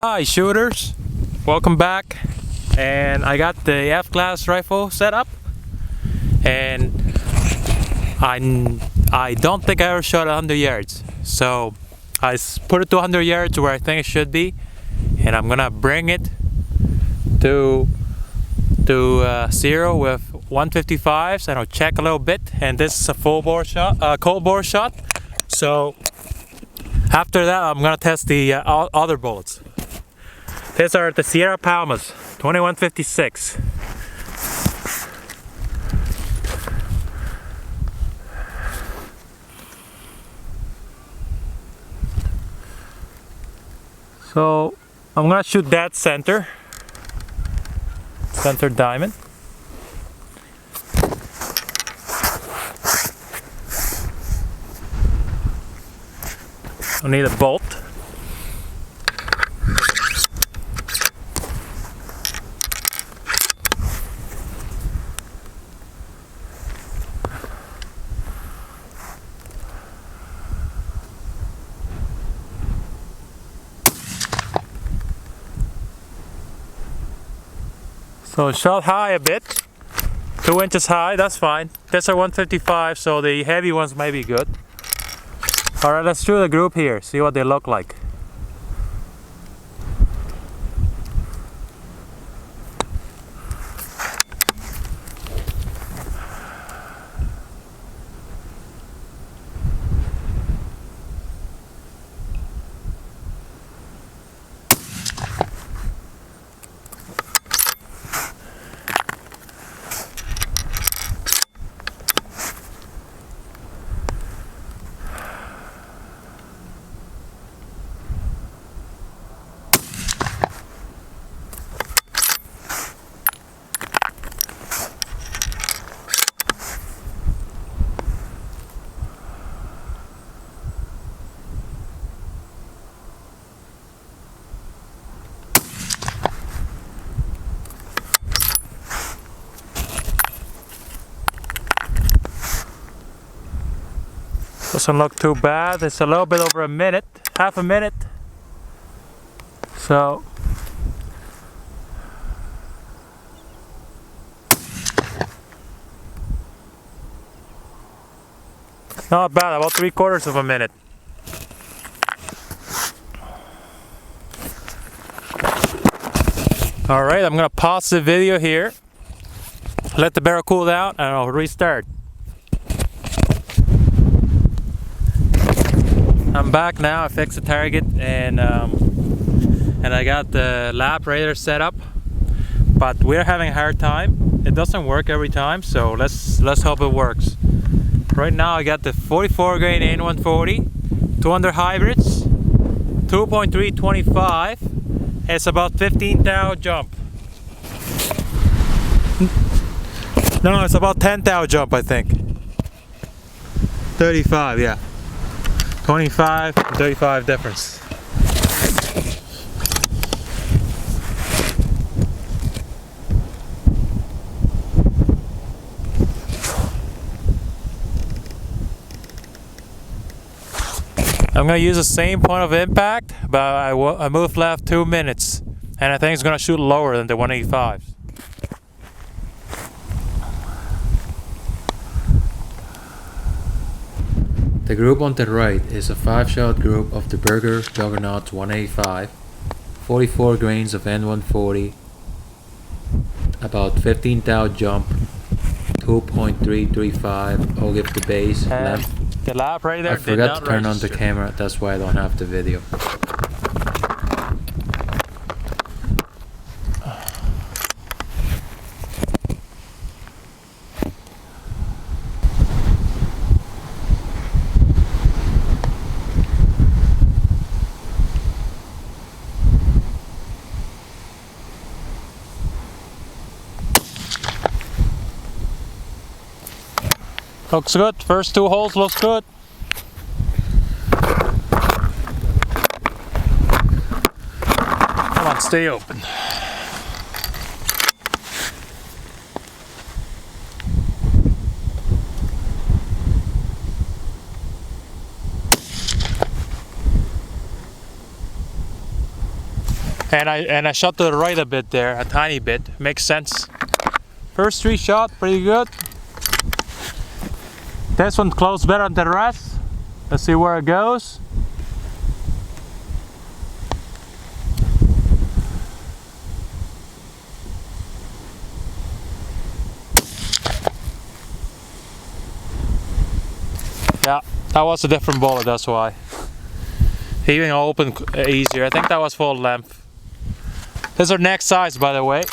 Hi shooters, welcome back. And I got the F-class rifle set up, and I don't think I ever shot 100 yards, so I put it to 100 yards where I think it should be, and I'm gonna bring it to zero with 155s, and I'll check a little bit. And this is a full bore shot, cold bore shot. So after that, I'm gonna test the other bullets. These are the Sierra Palmas, 2156. So I'm gonna shoot that center diamond. I need a bolt. So shot high a bit, 2 inches high, that's fine. These are 155, so the heavy ones may be good. Alright, let's shoot a group here, see what they look like. Doesn't look too bad. It's a little bit over a minute, half a minute. So not bad, about 3/4 of a minute. Alright, I'm gonna pause the video here, let the barrel cool down, and I'll restart. I'm back now. I fixed the target, and I got the lap radar set up, but we're having a hard time. It doesn't work every time, so let's hope it works. Right now I got the 44 grain N140, 200Hybrids, 2.325. It's about 15 thou jump. No, it's about 10 thou jump, I think. 35, yeah. 25 and 35 difference. I'm gonna use the same point of impact, but I moved left 2 minutes, and I think it's gonna shoot lower than the 185s. The group on the right is a 5-shot group of the Berger Juggernauts 185, 44 grains of N140, about 15 thou jump, 2.335. I'll give the base left. The lap right there. I forgot to turn on the camera, that's why I don't have the video. Looks good. First 2 holes looks good. Come on, stay open. And I shot to the right a bit there, a tiny bit. Makes sense. First 3 shot, pretty good. This one closed better than the rest. Let's see where it goes. Yeah, that was a different bullet, that's why. He even opened easier. I think that was full length. This is our next size, by the way.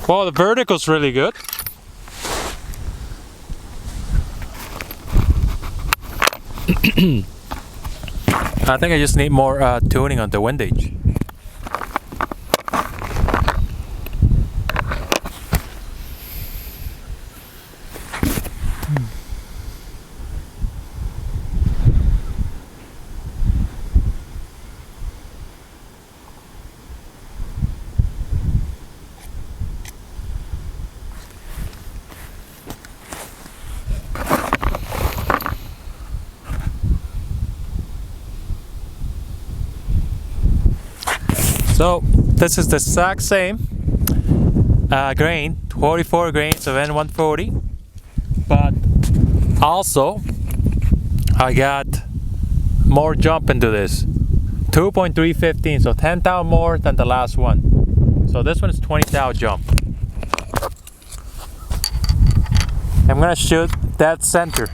Well, the vertical's really good. I think I just need more tuning on the windage. So this is the exact same grain, 44 grains of N140, but also I got more jump into this, 2.315, so 10 thou more than the last one. So this one is 20 thou jump. I'm gonna shoot that center.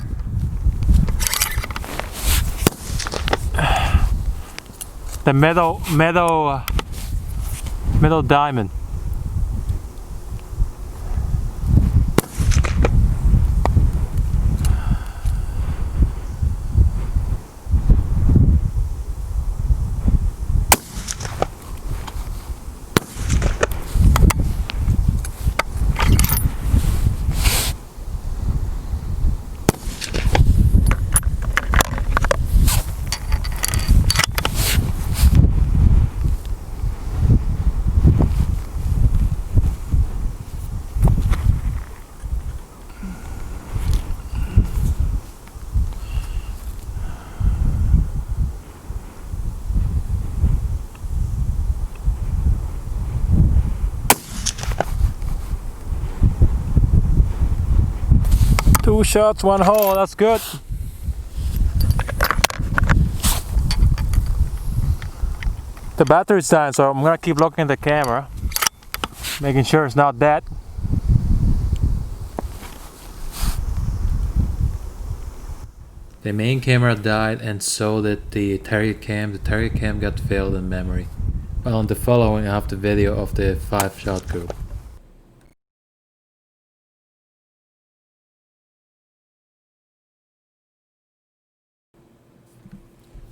The middle diamond. Two shots, one hole, that's good. The battery's dying, so I'm gonna keep looking at the camera, making sure it's not dead. The main camera died, and so did the target cam. The target cam got failed in memory. Well, on the following I have the video of the 5-shot group.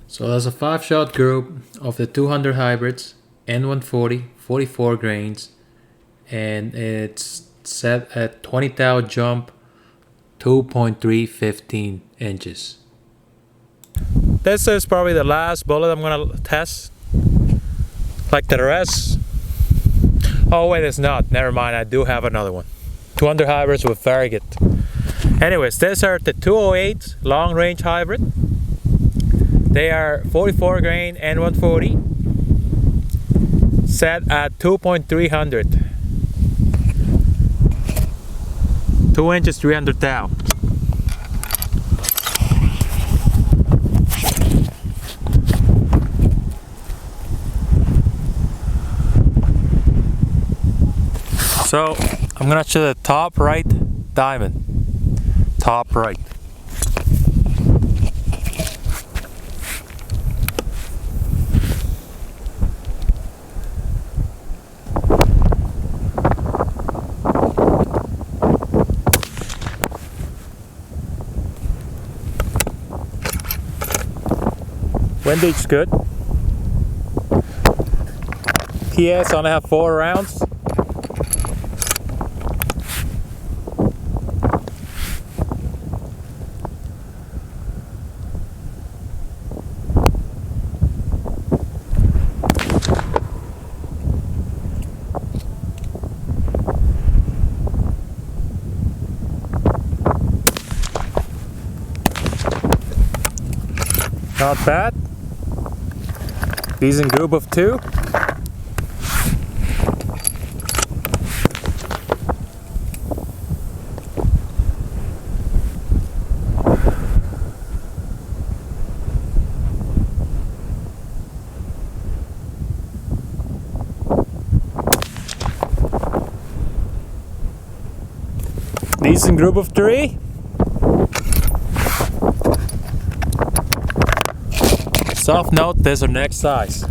So there's a 5-shot group of the 200Hybrids, N140, 44 grains, and it's set at 20 thou jump, 2.315 inches. This is probably the last bullet I'm gonna test, like the rest. Oh wait, it's not, never mind, I do have another one. 200Hybrids with Berger. Anyways, these are the 208 long range hybrid. They are 44 grain N140, set at 2.300, 2 inches, 300 thou. So I'm gonna shoot the top right diamond, top right. Windage good. PS only have 4 rounds. Not bad. Decent group of 2. Decent group of 3. Soft note, there's our next size.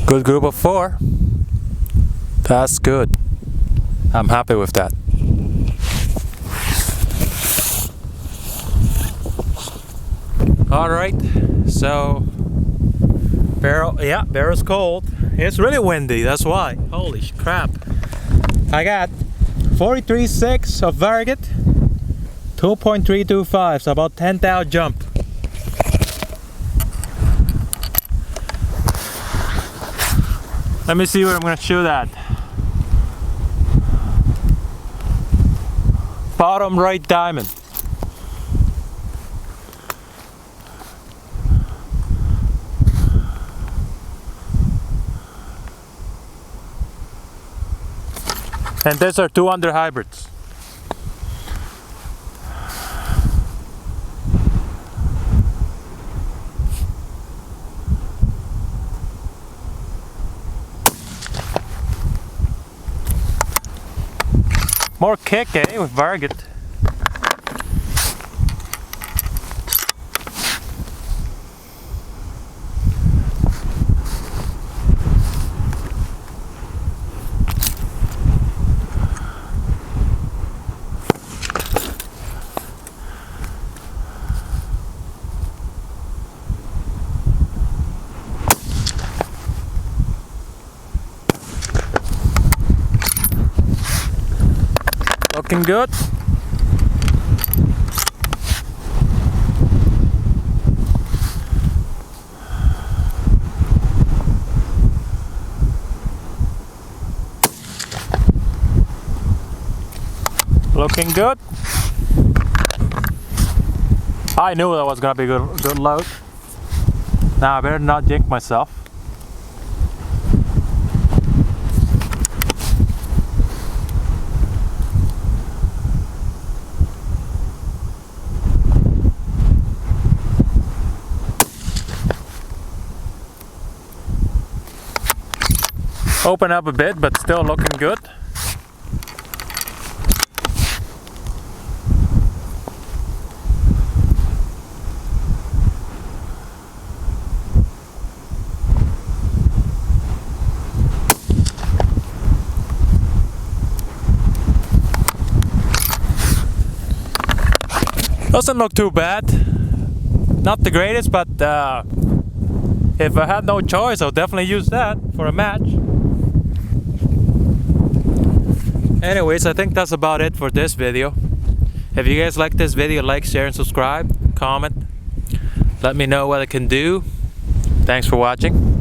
Good group of 4. That's good. I'm happy with that. Alright, so barrel's cold. It's really windy, that's why. Holy crap. I got 43.6 of Berger, 2.325, so about 10,000 jump. Let me see where I'm gonna shoot at. Bottom right diamond. And these are 200Hybrids. More kick, eh, with Berger. Looking good. Looking good. I knew that was gonna be a good load. Now I better not jinx myself. Open up a bit, but still looking good. Doesn't look too bad. Not the greatest, but if I had no choice, I'll definitely use that for a match. Anyways, I think that's about it for this video. If you guys like this video, like, share, and subscribe. Comment. Let me know what I can do. Thanks for watching.